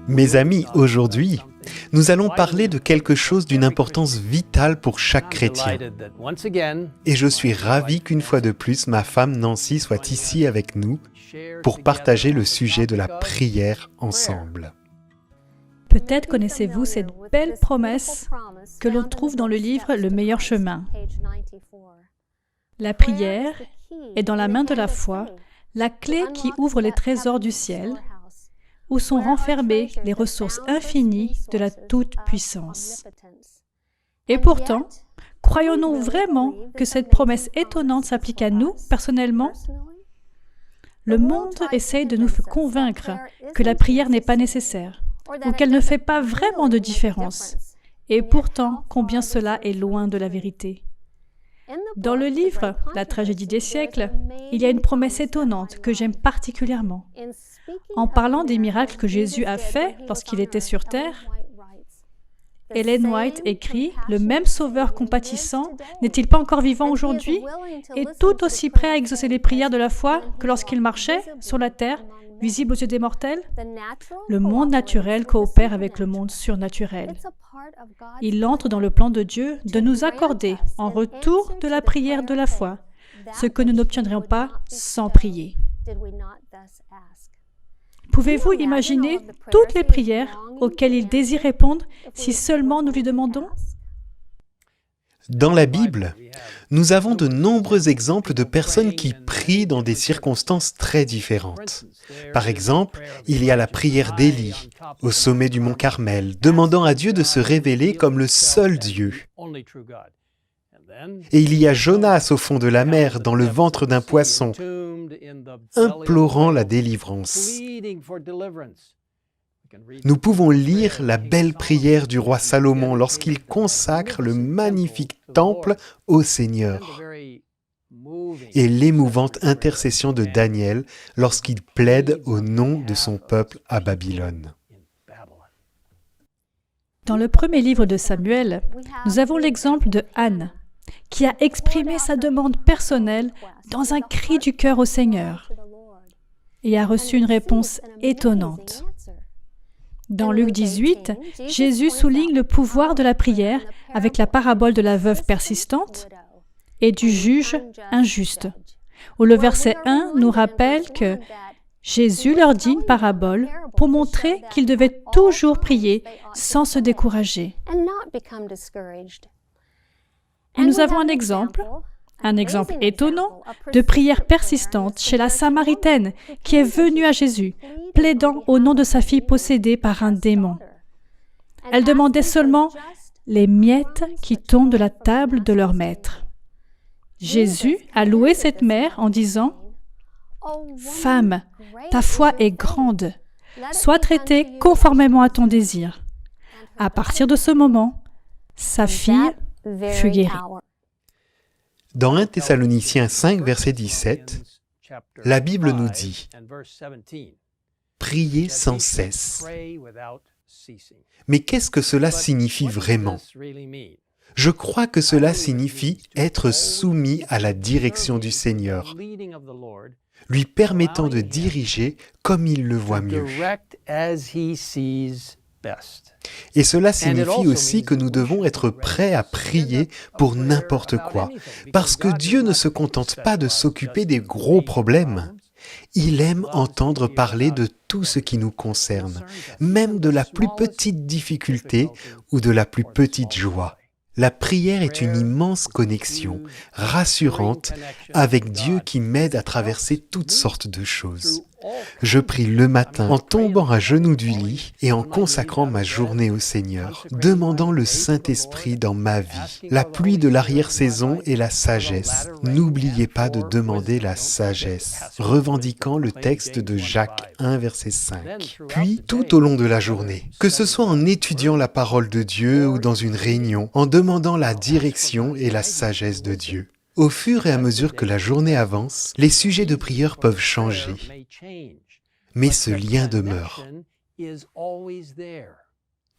Mes amis, aujourd'hui, nous allons parler de quelque chose d'une importance vitale pour chaque chrétien. Et je suis ravi qu'une fois de plus, ma femme Nancy soit ici avec nous pour partager le sujet de la prière ensemble. Peut-être connaissez-vous cette belle promesse que l'on trouve dans le livre Le meilleur chemin. La prière est dans la main de la foi, la clé qui ouvre les trésors du ciel, où sont renfermées les ressources infinies de la toute-puissance. Et pourtant, croyons-nous vraiment que cette promesse étonnante s'applique à nous, personnellement? Le monde essaye de nous convaincre que la prière n'est pas nécessaire, ou qu'elle ne fait pas vraiment de différence. Et pourtant, combien cela est loin de la vérité. Dans le livre « La tragédie des siècles », il y a une promesse étonnante que j'aime particulièrement. En parlant des miracles que Jésus a faits lorsqu'il était sur terre, Ellen White écrit « Le même Sauveur compatissant n'est-il pas encore vivant aujourd'hui et tout aussi prêt à exaucer les prières de la foi que lorsqu'il marchait sur la terre, visible aux yeux des mortels? Le monde naturel coopère avec le monde surnaturel. Il entre dans le plan de Dieu de nous accorder, en retour de la prière de la foi, ce que nous n'obtiendrions pas sans prier. Pouvez-vous imaginer toutes les prières auxquelles il désire répondre si seulement nous lui demandons? Dans la Bible, nous avons de nombreux exemples de personnes qui prient dans des circonstances très différentes. Par exemple, il y a la prière d'Élie, au sommet du mont Carmel, demandant à Dieu de se révéler comme le seul Dieu. Et il y a Jonas au fond de la mer, dans le ventre d'un poisson, implorant la délivrance. Nous pouvons lire la belle prière du roi Salomon lorsqu'il consacre le magnifique temple au Seigneur et l'émouvante intercession de Daniel lorsqu'il plaide au nom de son peuple à Babylone. Dans le premier livre de Samuel, nous avons l'exemple de Anne, qui a exprimé sa demande personnelle dans un cri du cœur au Seigneur et a reçu une réponse étonnante. Dans Luc 18, Jésus souligne le pouvoir de la prière avec la parabole de la veuve persistante et du juge injuste, où le verset 1 nous rappelle que Jésus leur dit une parabole pour montrer qu'ils devaient toujours prier sans se décourager. Et nous avons un exemple étonnant de prière persistante chez la Samaritaine qui est venue à Jésus, plaidant au nom de sa fille possédée par un démon. Elle demandait seulement les miettes qui tombent de la table de leur maître. Jésus a loué cette mère en disant « Femme, ta foi est grande, sois traitée conformément à ton désir. » À partir de ce moment, sa fille fut guérie. Dans 1 Thessaloniciens 5, verset 17, la Bible nous dit « Priez sans cesse ». Mais qu'est-ce que cela signifie vraiment? Je crois que cela signifie être soumis à la direction du Seigneur, lui permettant de diriger comme il le voit mieux. Et cela signifie aussi que nous devons être prêts à prier pour n'importe quoi, parce que Dieu ne se contente pas de s'occuper des gros problèmes. Il aime entendre parler de tout ce qui nous concerne, même de la plus petite difficulté ou de la plus petite joie. La prière est une immense connexion, rassurante, avec Dieu qui m'aide à traverser toutes sortes de choses. Je prie le matin en tombant à genoux du lit et en consacrant ma journée au Seigneur, demandant le Saint-Esprit dans ma vie, la pluie de l'arrière-saison et la sagesse. N'oubliez pas de demander la sagesse, revendiquant le texte de Jacques 1, verset 5. Puis, tout au long de la journée, que ce soit en étudiant la parole de Dieu ou dans une réunion, en demandant la direction et la sagesse de Dieu. Au fur et à mesure que la journée avance, les sujets de prière peuvent changer, mais ce lien demeure.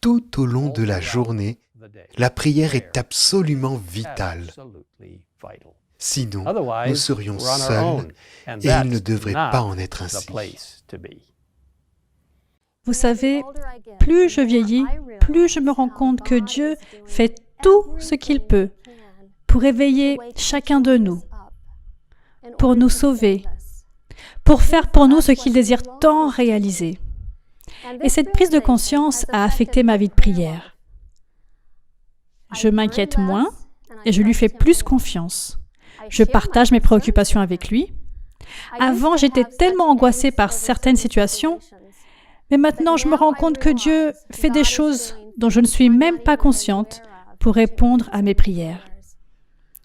Tout au long de la journée, la prière est absolument vitale. Sinon, nous serions seuls et il ne devrait pas en être ainsi. Vous savez, plus je vieillis, plus je me rends compte que Dieu fait tout ce qu'il peut pour éveiller chacun de nous, pour nous sauver, pour faire pour nous ce qu'il désire tant réaliser. Et cette prise de conscience a affecté ma vie de prière. Je m'inquiète moins et je lui fais plus confiance. Je partage mes préoccupations avec lui. Avant, j'étais tellement angoissée par certaines situations, mais maintenant je me rends compte que Dieu fait des choses dont je ne suis même pas consciente pour répondre à mes prières.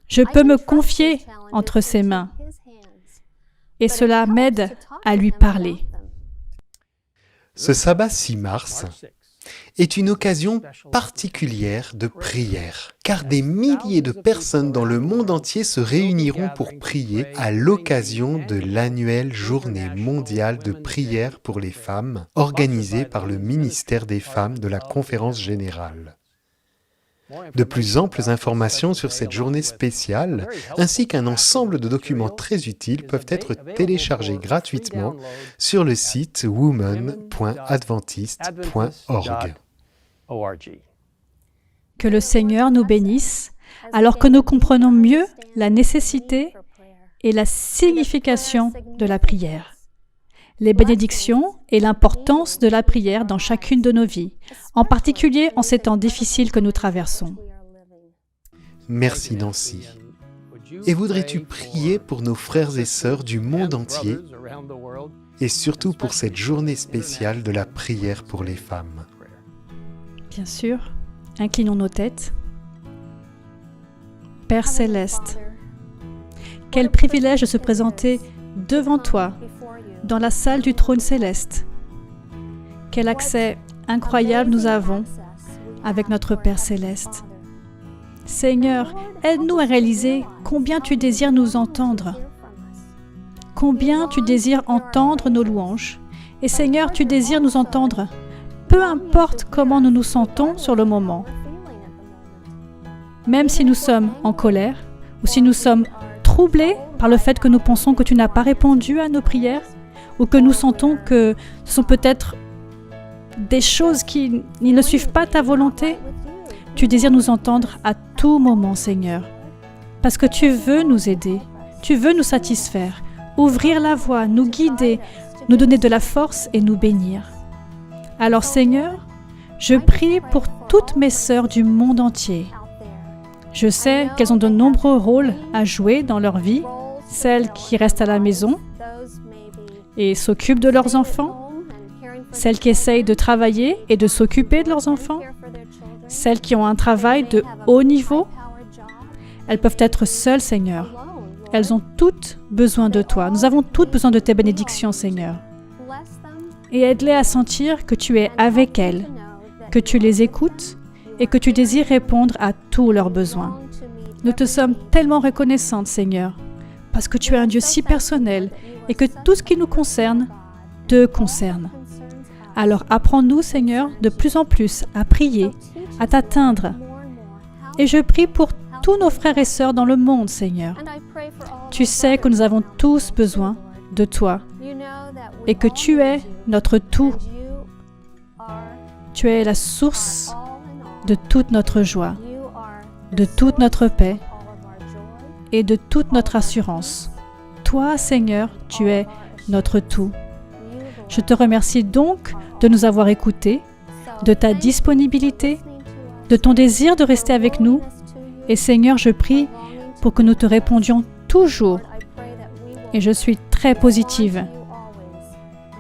Je peux me confier entre ses mains et cela m'aide à lui parler. Ce sabbat 6 mars est une occasion particulière de prière, car des milliers de personnes dans le monde entier se réuniront pour prier à l'occasion de l'annuelle Journée mondiale de prière pour les femmes, organisée par le ministère des Femmes de la Conférence générale. De plus amples informations sur cette journée spéciale, ainsi qu'un ensemble de documents très utiles peuvent être téléchargés gratuitement sur le site women.adventist.org. Que le Seigneur nous bénisse, alors que nous comprenons mieux la nécessité et la signification de la prière, les bénédictions et l'importance de la prière dans chacune de nos vies, en particulier en ces temps difficiles que nous traversons. Merci Nancy. Et voudrais-tu prier pour nos frères et sœurs du monde entier et surtout pour cette journée spéciale de la prière pour les femmes? Bien sûr, inclinons nos têtes. Père céleste, quel privilège de se présenter devant toi, dans la salle du trône céleste. Quel accès incroyable nous avons avec notre Père céleste. Seigneur, aide-nous à réaliser combien tu désires nous entendre, combien tu désires entendre nos louanges. Et Seigneur, tu désires nous entendre, peu importe comment nous nous sentons sur le moment. Même si nous sommes en colère ou si nous sommes troublés par le fait que nous pensons que tu n'as pas répondu à nos prières, ou que nous sentons que ce sont peut-être des choses qui ne suivent pas ta volonté, tu désires nous entendre à tout moment, Seigneur. Parce que tu veux nous aider, tu veux nous satisfaire, ouvrir la voie, nous guider, nous donner de la force et nous bénir. Alors, Seigneur, je prie pour toutes mes sœurs du monde entier. Je sais qu'elles ont de nombreux rôles à jouer dans leur vie, celles qui restent à la maison et s'occupent de leurs enfants, celles qui essayent de travailler et de s'occuper de leurs enfants, celles qui ont un travail de haut niveau. Elles peuvent être seules, Seigneur. Elles ont toutes besoin de toi. Nous avons toutes besoin de tes bénédictions, Seigneur. Et aide-les à sentir que tu es avec elles, que tu les écoutes et que tu désires répondre à tous leurs besoins. Nous te sommes tellement reconnaissantes, Seigneur, parce que tu es un Dieu si personnel et que tout ce qui nous concerne te concerne. Alors apprends-nous, Seigneur, de plus en plus à prier, à t'atteindre. Et je prie pour tous nos frères et sœurs dans le monde, Seigneur. Tu sais que nous avons tous besoin de toi et que tu es notre tout. Tu es la source de toute notre joie, de toute notre paix et de toute notre assurance. Toi, Seigneur, tu es notre tout. Je te remercie donc de nous avoir écoutés, de ta disponibilité, de ton désir de rester avec nous. Et Seigneur, je prie pour que nous te répondions toujours. Et je suis très positive,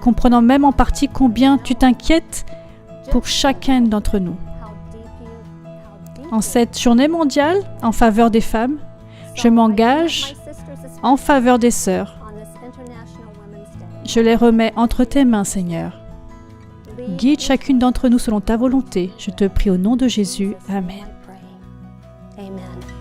comprenant même en partie combien tu t'inquiètes pour chacun d'entre nous. En cette journée mondiale en faveur des femmes, je m'engage en faveur des sœurs. Je les remets entre tes mains, Seigneur. Guide chacune d'entre nous selon ta volonté. Je te prie au nom de Jésus. Amen. Amen.